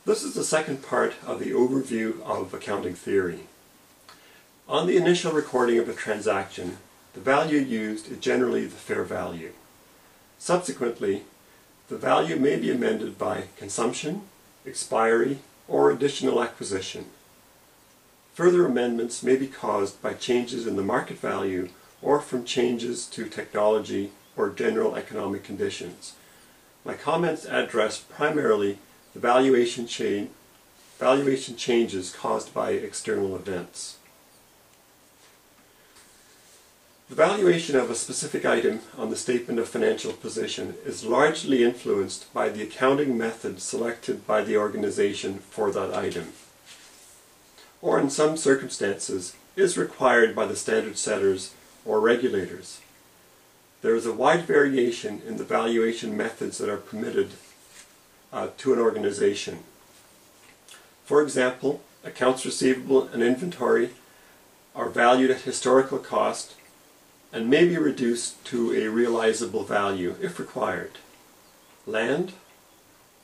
This is the second part of the overview of accounting theory. On the initial recording of a transaction, the value used is generally the fair value. Subsequently, the value may be amended by consumption, expiry, or additional acquisition. Further amendments may be caused by changes in the market value or from changes to technology or general economic conditions. My comments address primarily the valuation changes caused by external events. The valuation of a specific item on the statement of financial position is largely influenced by the accounting method selected by the organization for that item, or in some circumstances is required by the standard setters or regulators. There is a wide variation in the valuation methods that are permitted to an organization. For example, accounts receivable and inventory are valued at historical cost and may be reduced to a realizable value if required. Land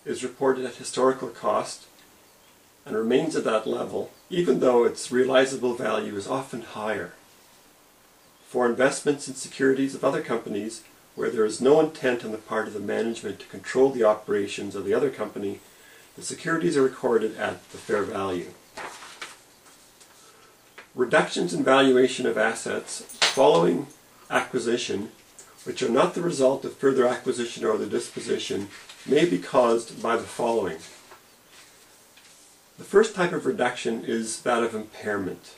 is reported at historical cost and remains at that level even though its realizable value is often higher. For investments in securities of other companies where there is no intent on the part of the management to control the operations of the other company, the securities are recorded at the fair value. Reductions in valuation of assets following acquisition, which are not the result of further acquisition or the disposition, may be caused by the following. The first type of reduction is that of impairment.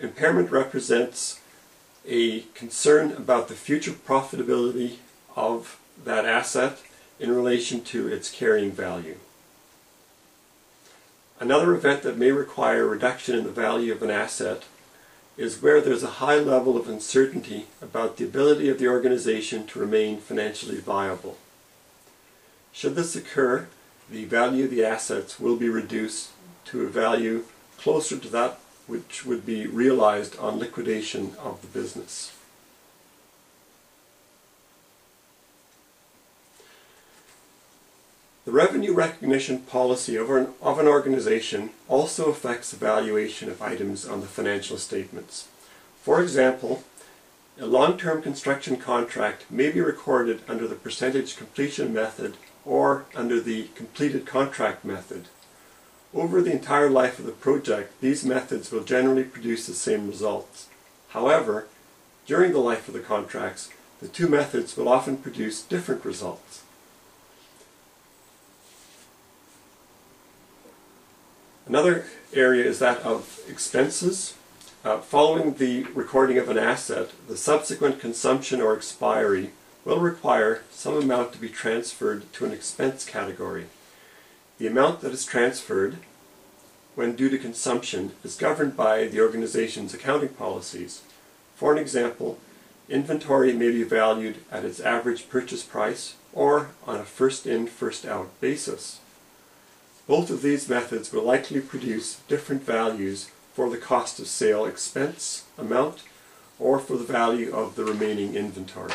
Impairment represents a concern about the future profitability of that asset in relation to its carrying value. Another event that may require a reduction in the value of an asset is where there's a high level of uncertainty about the ability of the organization to remain financially viable. Should this occur, the value of the assets will be reduced to a value closer to that which would be realized on liquidation of the business. The revenue recognition policy of an organization also affects the valuation of items on the financial statements. For example, a long-term construction contract may be recorded under the percentage completion method or under the completed contract method. Over the entire life of the project, these methods will generally produce the same results. However, during the life of the contracts, the two methods will often produce different results. Another area is that of expenses. Following the recording of an asset, the subsequent consumption or expiry will require some amount to be transferred to an expense category. The amount that is transferred when due to consumption is governed by the organization's accounting policies. For an example, inventory may be valued at its average purchase price or on a first-in, first-out basis. Both of these methods will likely produce different values for the cost of sale expense amount or for the value of the remaining inventory.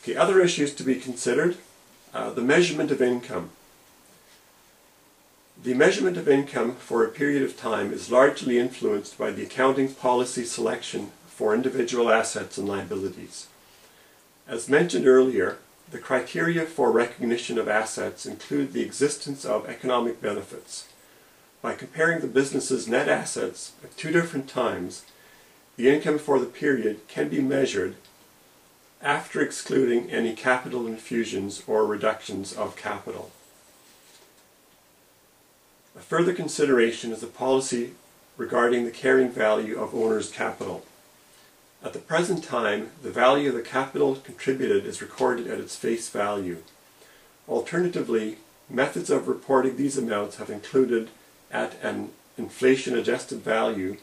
Okay, other issues to be considered. The measurement of income. The measurement of income for a period of time is largely influenced by the accounting policy selection for individual assets and liabilities. As mentioned earlier, the criteria for recognition of assets include the existence of economic benefits. By comparing the business's net assets at two different times, the income for the period can be measured after excluding any capital infusions or reductions of capital. A further consideration is the policy regarding the carrying value of owner's capital. At the present time, the value of the capital contributed is recorded at its face value. Alternatively, methods of reporting these amounts have included at an inflation-adjusted value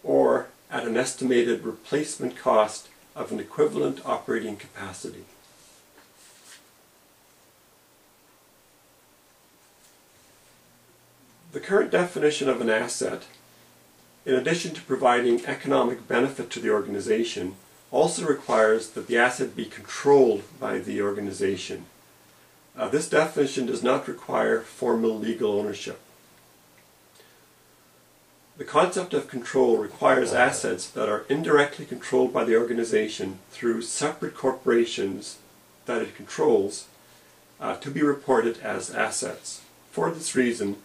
or at an estimated replacement cost of an equivalent operating capacity. The current definition of an asset, in addition to providing economic benefit to the organization, also requires that the asset be controlled by the organization. This definition does not require formal legal ownership. The concept of control requires assets that are indirectly controlled by the organization through separate corporations that it controls to be reported as assets. For this reason,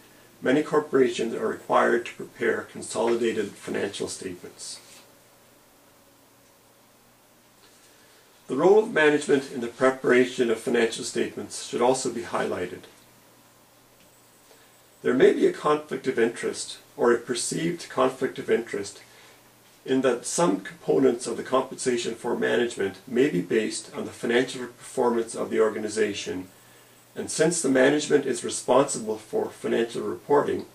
many corporations are required to prepare consolidated financial statements. The role of management in the preparation of financial statements should also be highlighted. There may be a conflict of interest, or a perceived conflict of interest, in that some components of the compensation for management may be based on the financial performance of the organization, and since the management is responsible for financial reporting,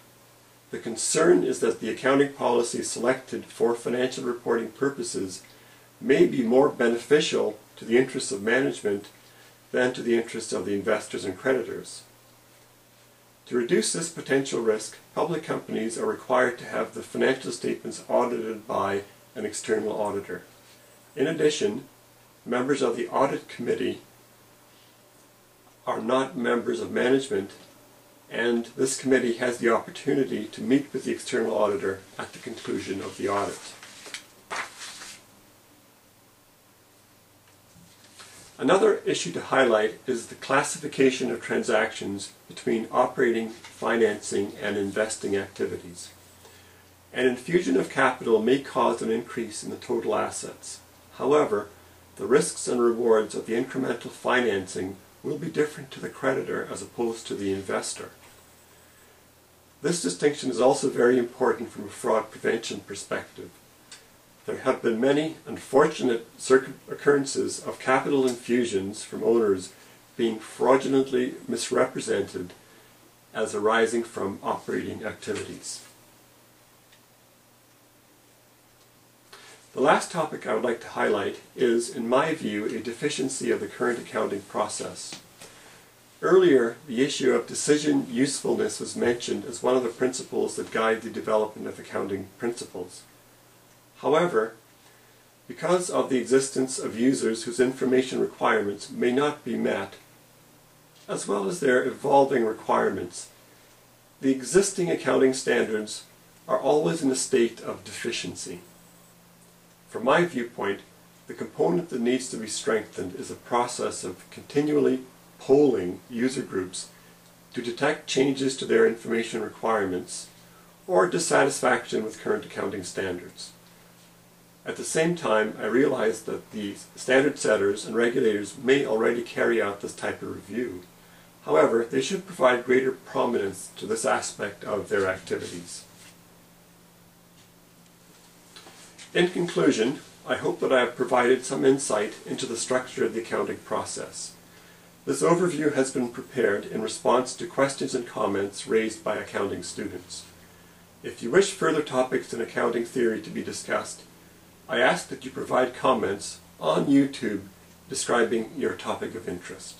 the concern is that the accounting policy selected for financial reporting purposes may be more beneficial to the interests of management than to the interests of the investors and creditors. To reduce this potential risk, public companies are required to have the financial statements audited by an external auditor. In addition, members of the audit committee are not members of management, and this committee has the opportunity to meet with the external auditor at the conclusion of the audit. Another issue to highlight is the classification of transactions between operating, financing, and investing activities. An infusion of capital may cause an increase in the total assets. However, the risks and rewards of the incremental financing will be different to the creditor as opposed to the investor. This distinction is also very important from a fraud prevention perspective. There have been many unfortunate occurrences of capital infusions from owners being fraudulently misrepresented as arising from operating activities. The last topic I would like to highlight is, in my view, a deficiency of the current accounting process. Earlier, the issue of decision usefulness was mentioned as one of the principles that guide the development of accounting principles. However, because of the existence of users whose information requirements may not be met, as well as their evolving requirements, the existing accounting standards are always in a state of deficiency. From my viewpoint, the component that needs to be strengthened is a process of continually polling user groups to detect changes to their information requirements or dissatisfaction with current accounting standards. At the same time, I realize that the standard setters and regulators may already carry out this type of review. However, they should provide greater prominence to this aspect of their activities. In conclusion, I hope that I have provided some insight into the structure of the accounting process. This overview has been prepared in response to questions and comments raised by accounting students. If you wish further topics in accounting theory to be discussed, I ask that you provide comments on YouTube describing your topic of interest.